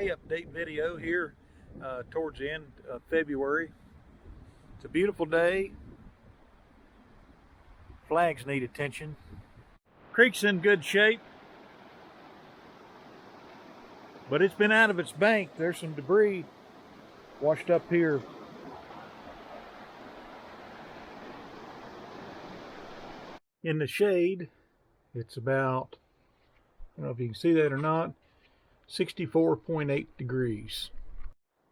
hay update video here towards the end of February. It's a beautiful day. Flags need attention. Creek's in good shape, but it's been out of its bank. There's some debris washed up here. In the shade, it's about, I don't know if you can see that or not, 64.8 degrees.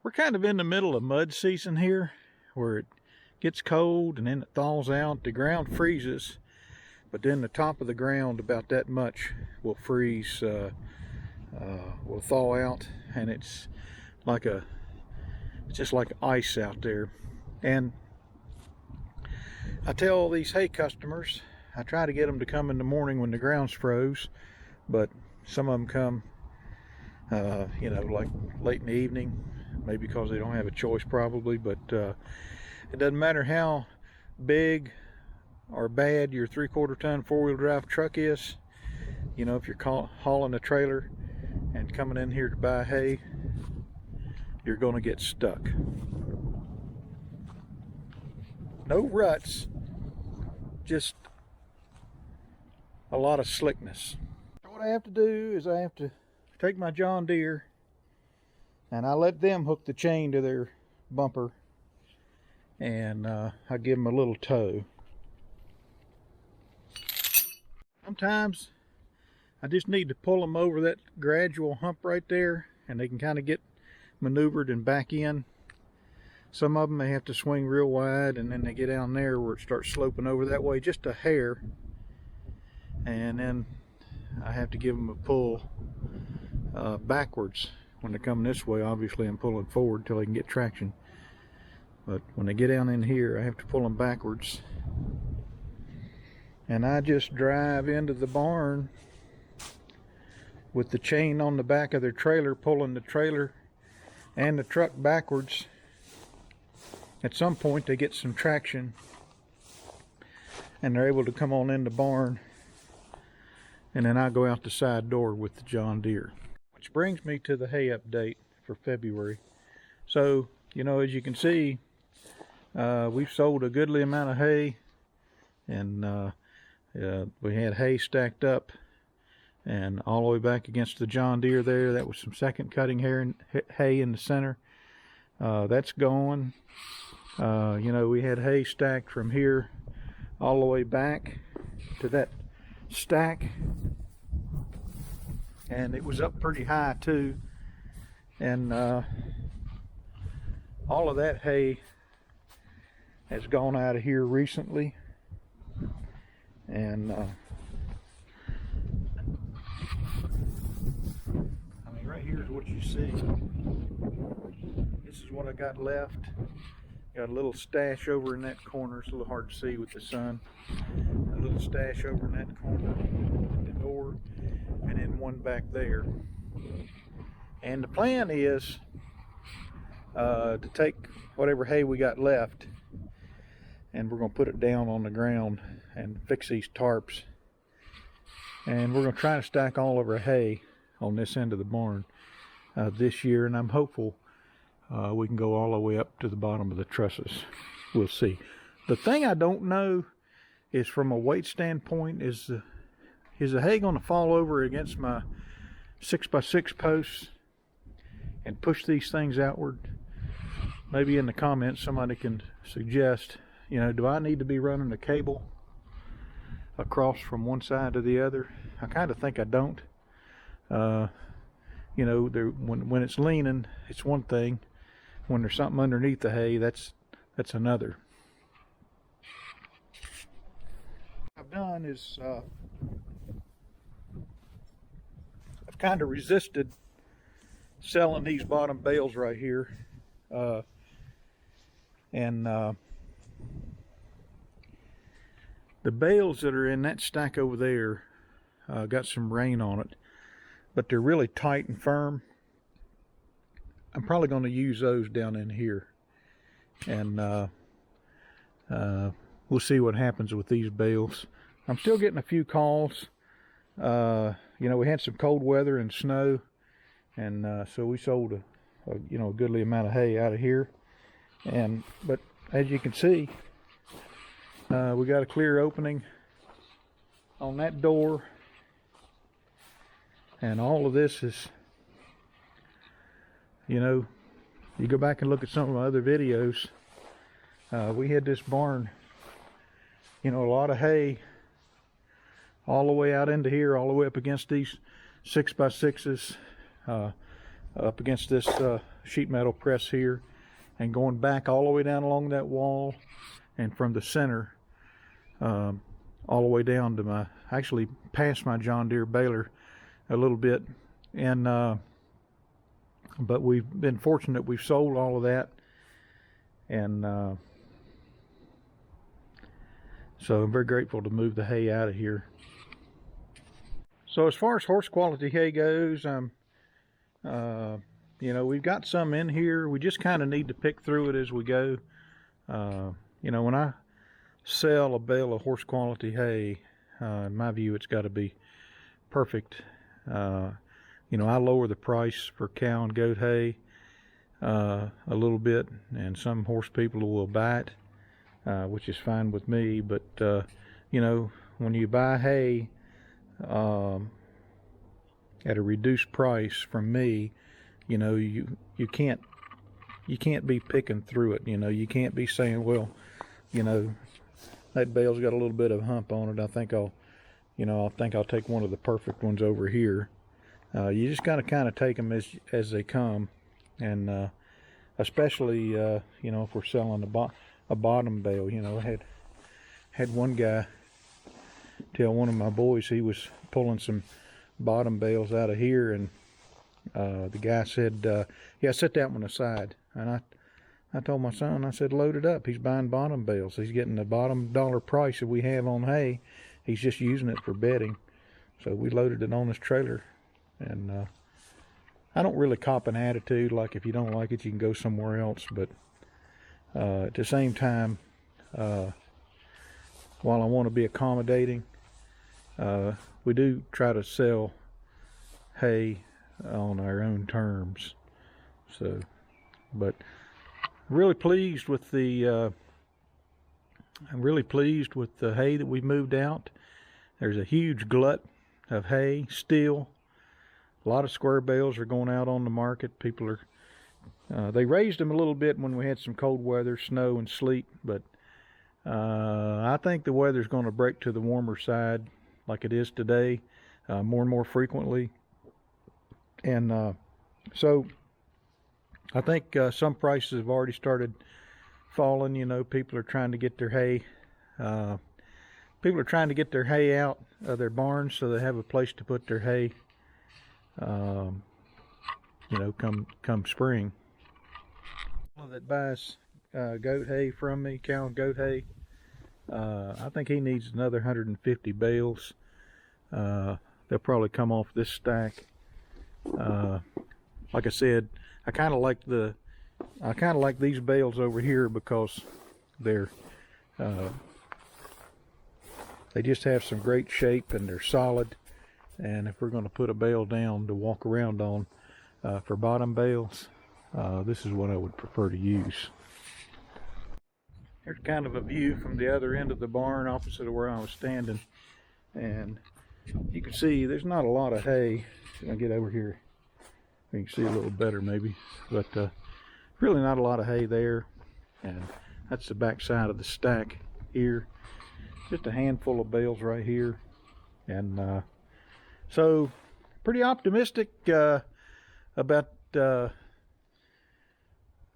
We're kind of in the middle of mud season here, where it gets cold and then it thaws out. The ground freezes, but then the top of the ground about that much will freeze, will thaw out, and it's just like ice out there. And I tell all these hay customers, I try to get them to come in the morning when the ground's froze, but some of them come you know, like late in the evening, maybe because they don't have a choice probably. But it doesn't matter how big or bad your 3/4 ton 4-wheel drive truck is. You know, if you're hauling a trailer and coming in here to buy hay, you're going to get stuck. No ruts, just a lot of slickness. What I have to do is I have to take my John Deere and I let them hook the chain to their bumper, and I give them a little tow. Sometimes I just need to pull them over that gradual hump right there, and they can kind of get maneuvered and back in. Some of them they have to swing real wide, and then they get down there where it starts sloping over that way just a hair, and then I have to give them a pull backwards. When they're coming this way, obviously I'm pulling forward till they can get traction, but when they get down in here I have to pull them backwards, and I just drive into the barn with the chain on the back of their trailer, pulling the trailer and the truck backwards. At some point they get some traction and they're able to come on in the barn, and then I go out the side door with the John Deere. Which brings me to the hay update for February. So, you know, as you can see, we've sold a goodly amount of hay, and we had hay stacked up and all the way back against the John Deere there. That was some second cutting hay in the center. That's gone. You know, we had hay stacked from here all the way back to that stack, and it was up pretty high too, and all of that hay has gone out of here recently, and I mean, right here is what you see. This is what I got left. Got a little stash over in that corner. It's a little hard to see with the sun. A little stash over in that corner, the door, and then one back there. And the plan is to take whatever hay we got left, and we're going to put it down on the ground and fix these tarps. And we're going to try to stack all of our hay on this end of the barn this year, and I'm hopeful we can go all the way up to the bottom of the trusses. We'll see. The thing I don't know is, from a weight standpoint, is the hay going to fall over against my 6x6 posts and push these things outward? Maybe in the comments somebody can suggest, you know, do I need to be running a cable across from one side to the other? I kind of think I don't. You know, when it's leaning, it's one thing. When there's something underneath the hay, that's another. What I've done is I've kind of resisted selling these bottom bales right here, and the bales that are in that stack over there got some rain on it, but they're really tight and firm. I'm probably going to use those down in here, and we'll see what happens with these bales. I'm still getting a few calls. You know, we had some cold weather and snow, and so we sold a goodly amount of hay out of here. But as you can see, we got a clear opening on that door, and all of this is, you go back and look at some of my other videos. We had this barn, a lot of hay all the way out into here, all the way up against these 6x6s, up against this sheet metal press here, and going back all the way down along that wall, and from the center all the way down to actually past my John Deere baler a little bit. And but we've been fortunate, we've sold all of that, and so I'm very grateful to move the hay out of here. So as far as horse quality hay goes, we've got some in here. We just kind of need to pick through it as we go. When I sell a bale of horse quality hay, in my view, it's got to be perfect. I lower the price for cow and goat hay a little bit, and some horse people will buy it, which is fine with me. But when you buy hay at a reduced price from me, you can't be picking through it. You can't be saying, well, that bale's got a little bit of hump on it. I think I'll take one of the perfect ones over here. You just gotta kind of take them as they come, and especially if we're selling a bottom bale. I had one guy tell one of my boys he was pulling some bottom bales out of here, and the guy said, yeah, set that one aside. And I told my son, I said, load it up. He's buying bottom bales. He's getting the bottom dollar price that we have on hay. He's just using it for bedding. So we loaded it on this trailer. And I don't really cop an attitude like, if you don't like it, you can go somewhere else. But at the same time, while I want to be accommodating, we do try to sell hay on our own terms. So, but really pleased with the I'm really pleased with the hay that we moved out. There's a huge glut of hay still. A lot of square bales are going out on the market. People are they raised them a little bit when we had some cold weather, snow and sleet, but I think the weather's going to break to the warmer side like it is today, more and more frequently. And so I think some prices have already started falling. People are trying to get their hay. People are trying to get their hay out of their barns so they have a place to put their hay. Come spring. That buys goat hay from me, cow and goat hay. I think he needs another 150 bales. They'll probably come off this stack. Like I said, I kind of like these bales over here because they're they just have some great shape and they're solid. And if we're going to put a bale down to walk around on for bottom bales, this is what I would prefer to use. Here's kind of a view from the other end of the barn, opposite of where I was standing, and you can see there's not a lot of hay. I'll get over here, you can see a little better maybe, but really not a lot of hay there. And that's the back side of the stack here. Just a handful of bales right here. And so pretty optimistic about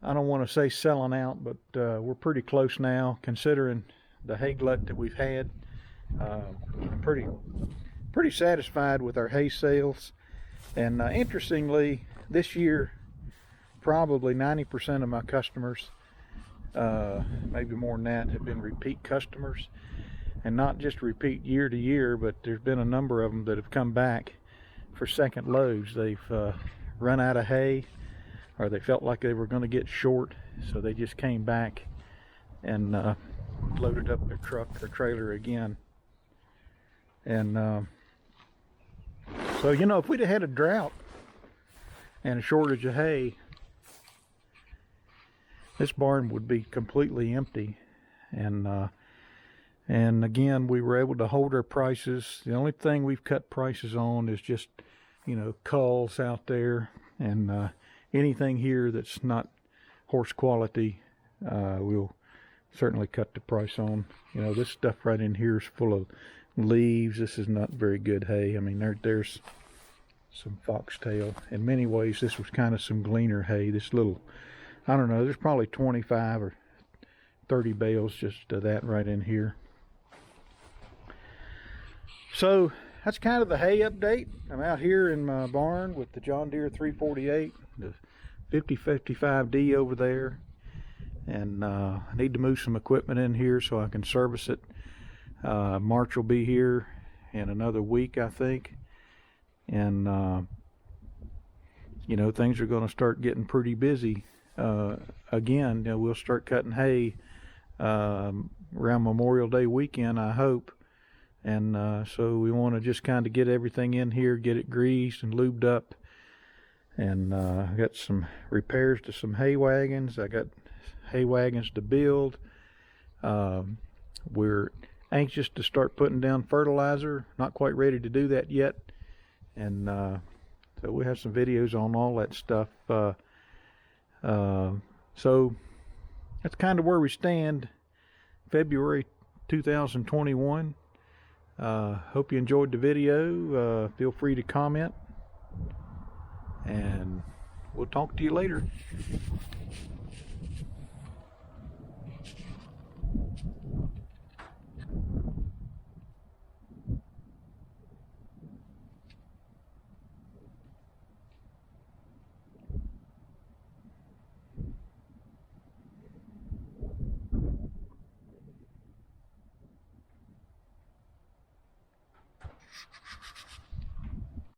I don't want to say selling out, but we're pretty close now considering the hay glut that we've had. Pretty satisfied with our hay sales. And interestingly, this year probably 90% of my customers, maybe more than that, have been repeat customers. And not just repeat year to year, but there's been a number of them that have come back for second loads. They've run out of hay, or they felt like they were going to get short, so they just came back and loaded up their truck or trailer again. And so if we'd have had a drought and a shortage of hay, this barn would be completely empty. And again, we were able to hold our prices. The only thing we've cut prices on is just, you know, culls out there, and anything here that's not horse quality, we'll certainly cut the price on. You know, this stuff right in here is full of leaves. This is not very good hay. I mean, there's some foxtail. In many ways, this was kind of some gleaner hay. This little, I don't know, there's probably 25 or 30 bales just of that right in here. So that's kind of the hay update. I'm out here in my barn with the John Deere 348, the 5055D over there, and I need to move some equipment in here so I can service it. March will be here in another week, I think, and you know, things are going to start getting pretty busy again. You know, we'll start cutting hay around Memorial Day weekend, I hope. And so we want to just kind of get everything in here, get it greased and lubed up. And I got some repairs to some hay wagons. I got hay wagons to build. We're anxious to start putting down fertilizer. Not quite ready to do that yet. And so we have some videos on all that stuff. So that's kind of where we stand. February 2021. Hope you enjoyed the video. Feel free to comment, and we'll talk to you later.